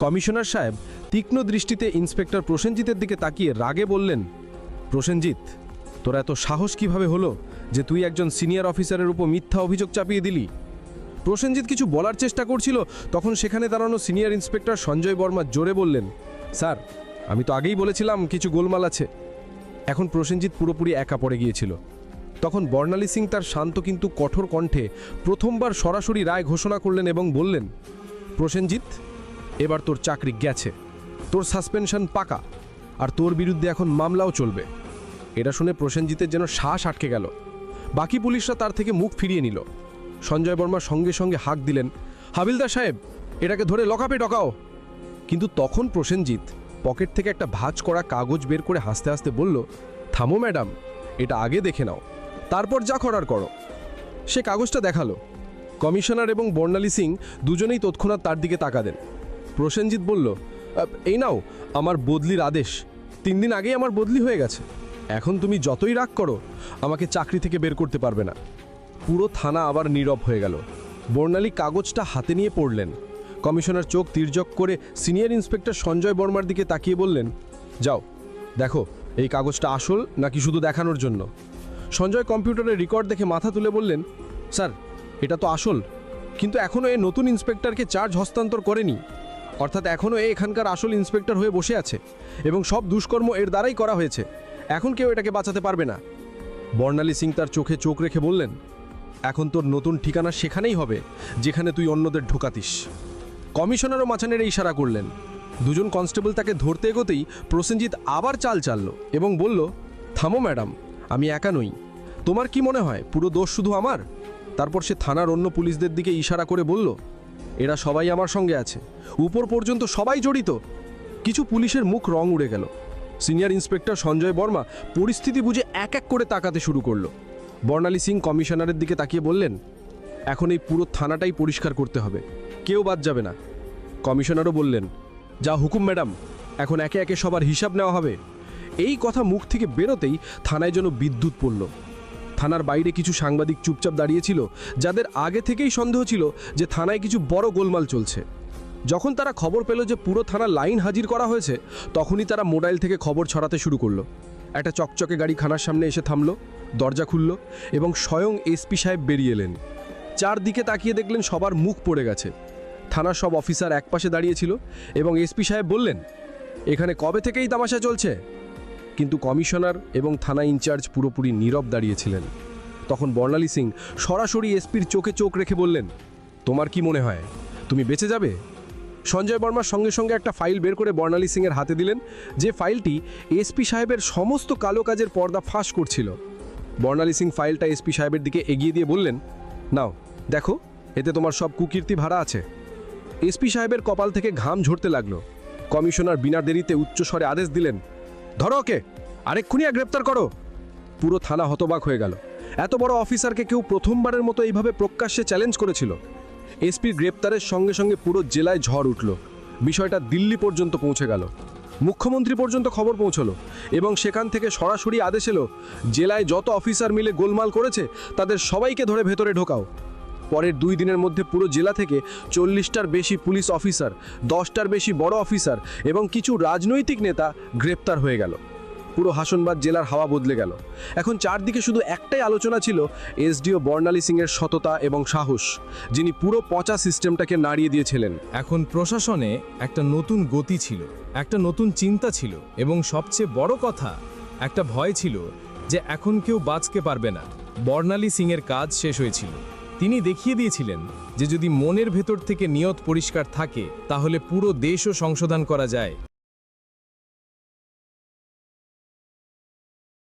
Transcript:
Commissioner সাহেব তীক্ষ্ণ দৃষ্টিতে ইন্সপেক্টর প্রসেনজিতের দিকে তাকিয়ে রাগে বললেন, প্রসেনজিৎ, তোর এত সাহস কিভাবে হলো যে তুই একজন সিনিয়র অফিসারের উপর মিথ্যা অভিযোগ চাপিয়ে দিলি? প্রসেনজিৎ কিছু বলার চেষ্টা করছিল, তখন সেখানে দাঁড়ানো সিনিয়র ইন্সপেক্টর সঞ্জয় বর্মা জোরে বললেন, স্যার, আমি তো আগেই বলেছিলাম কিছু গোলমাল আছে। এখন প্রসেনজিৎ পুরোপুরি একা পড়ে গিয়েছিল। তখন বর্ণালী সিং তার শান্ত কিন্তু কঠোর কণ্ঠে প্রথমবার সরাসরি রায় ঘোষণা করলেন এবং বললেন, প্রসেনজিৎ, এবার তোর চাকরি গেছে, তোর সাসপেনশন পাকা, আর তোর বিরুদ্ধে এখন মামলাও চলবে। এটা শুনে প্রসেনজিতের যেন শ্বাস আটকে গেল। বাকি পুলিশরা তার থেকে মুখ ফিরিয়ে নিল। সঞ্জয় বর্মা সঙ্গে সঙ্গে হাঁক দিলেন, হাবিলদার সাহেব, এটাকে ধরে লকআপে ঢোকাও। কিন্তু তখন প্রসেনজিৎ পকেট থেকে একটা ভাঁজ করা কাগজ বের করে হাসতে হাসতে বলল, থামো ম্যাডাম, এটা আগে দেখে নাও, তারপর যা করার করো। সে কাগজটা দেখালো। কমিশনার এবং বর্ণালী সিং দুজনেই তৎক্ষণাৎ তার দিকে তাকালেন। প্রসেনজিৎ বলল, এই নাও আমার বদলির আদেশ। 3 দিন আগেই আমার বদলি হয়ে গেছে। এখন তুমি যতই রাগ করো, আমাকে চাকরি থেকে বের করতে পারবে না। পুরো থানা আবার নীরব হয়ে গেল। বর্ণালী কাগজটা হাতে নিয়ে পড়লেন। কমিশনার চোখ তির্যক করে সিনিয়র ইন্সপেক্টর সঞ্জয় বর্মার দিকে তাকিয়ে বললেন, যাও দেখো এই কাগজটা আসল নাকি শুধু দেখানোর জন্য। সঞ্জয় কম্পিউটারের রেকর্ড দেখে মাথা তুলে বললেন, স্যার, এটা তো আসল, কিন্তু এখনও এই নতুন ইন্সপেক্টরকে চার্জ হস্তান্তর করেনি। অর্থাৎ এখনও এখানকার আসল ইন্সপেক্টর হয়ে বসে আছে এবং সব দুষ্কর্ম এর দ্বারাই করা হয়েছে। এখন কেউ এটাকে বাঁচাতে পারবে না। বর্ণালী সিং তার চোখে চোখ রেখে বললেন, এখন তোর নতুন ঠিকানা সেখানেই হবে যেখানে তুই অন্যদের ঢোকাতিস। কমিশনারও মাঝানের ইশারা করলেন। দুজন কনস্টেবল তাকে ধরতে এগোতেই প্রসেনজিৎ আবার চাল চালল এবং বলল, থামো ম্যাডাম, আমি একা নই। তোমার কি মনে হয় পুরো দোষ শুধু আমার? তারপর সে থানার অন্য পুলিশদের দিকে ইশারা করে বলল, এরা সবাই আমার সঙ্গে আছে, উপর পর্যন্ত সবাই জড়িত। কিছু পুলিশের মুখ রং উড়ে গেল। সিনিয়র ইন্সপেক্টর সঞ্জয় বর্মা পরিস্থিতি বুঝে এক এক করে তাকাতে শুরু করলো। বর্ণালী সিং কমিশনারের দিকে তাকিয়ে বললেন, এখন এই পুরো থানাটাই পরিষ্কার করতে হবে, কেউ বাদ যাবে না। কমিশনারও বললেন, যা হুকুম ম্যাডাম, এখন একে একে সবার হিসাব নেওয়া হবে। এই কথা মুখ থেকে বেরোতেই থানায় যেন বিদ্যুৎ পড়ল। থানার বাইরে কিছু সাংবাদিক চুপচাপ দাঁড়িয়েছিল, যাদের আগে থেকেই সন্দেহ ছিল যে থানায় কিছু বড় গোলমাল চলছে। যখন তারা খবর পেল যে পুরো থানা লাইন হাজির করা হয়েছে, তখনই তারা মোবাইল থেকে খবর ছড়াতে শুরু করলো। একটা চকচকে গাড়ি থানার সামনে এসে থামলো, দরজা খুলল এবং স্বয়ং এসপি সাহেব বেরিয়ে এলেন। চারদিকে তাকিয়ে দেখলেন সবার মুখ পড়ে গেছে। থানার সব অফিসার একপাশে দাঁড়িয়েছিল এবং এসপি সাহেব বললেন, এখানে কবে থেকেই তামাশা চলছে? কিন্তু কমিশনার এবং থানা ইনচার্জ পুরোপুরি নীরব দাঁড়িয়েছিলেন। তখন বর্ণালী সিং সরাসরি এসপির চোখে চোখ রেখে বললেন, তোমার কি মনে হয় তুমি বেঁচে যাবে? সঞ্জয় বর্মার সঙ্গে সঙ্গে একটা ফাইল বের করে বর্ণালী সিংয়ের হাতে দিলেন, যে ফাইলটি এসপি সাহেবের সমস্ত কালো কাজের পর্দা ফাঁস করছিল। বর্ণালী সিং ফাইলটা এসপি সাহেবের দিকে এগিয়ে দিয়ে বললেন, নাও দেখো, এতে তোমার সব কুকীর্তি ভরা আছে। এসপি সাহেবের কপাল থেকে ঘাম ঝরতে লাগলো। কমিশনার বিনা দেরিতে উচ্চস্বরে আদেশ দিলেন, ধরো ওকে, আরেকক্ষুনি গ্রেপ্তার করো। পুরো থানা হতবাক হয়ে গেল। এত বড় অফিসারকে কেউ প্রথমবারের মতো এইভাবে প্রকাশ্যে চ্যালেঞ্জ করেছিল। এসপির গ্রেপ্তারের সঙ্গে সঙ্গে পুরো জেলায় ঝড় উঠল। বিষয়টা দিল্লি পর্যন্ত পৌঁছে গেল। মুখ্যমন্ত্রী পর্যন্ত খবর পৌঁছলো এবং সেখান থেকে সরাসরি আদেশ এলো, জেলায় যত অফিসার মিলে গোলমাল করেছে তাদের সবাইকে ধরে ভেতরে ঢোকাও। পরের 2 দিনের মধ্যে পুরো জেলা থেকে 40টার বেশি পুলিশ অফিসার, 10টার বেশি বড় অফিসার এবং কিছু রাজনৈতিক নেতা গ্রেপ্তার হয়ে গেল। পুরো হাসনবাদ জেলার হাওয়া বদলে গেল। এখন চারদিকে শুধু একটাই আলোচনা ছিল, এসডিও বর্ণালী সিংয়ের সততা এবং সাহস, যিনি পুরো পচা সিস্টেমটাকে নাড়িয়ে দিয়েছিলেন। এখন প্রশাসনে একটা নতুন গতি ছিল, একটা নতুন চিন্তা ছিল এবং সবচেয়ে বড় কথা, একটা ভয় ছিল যে এখন কেউ বাঁচতে পারবে না। বর্ণালী সিংয়ের কাজ শেষ হয়েছিল। তিনি দেখিয়ে দিয়েছিলেন যে যদি মনের ভেতর থেকে নিয়ত পরিষ্কার থাকে, তাহলে পুরো দেশও সংশোধন করা যায়।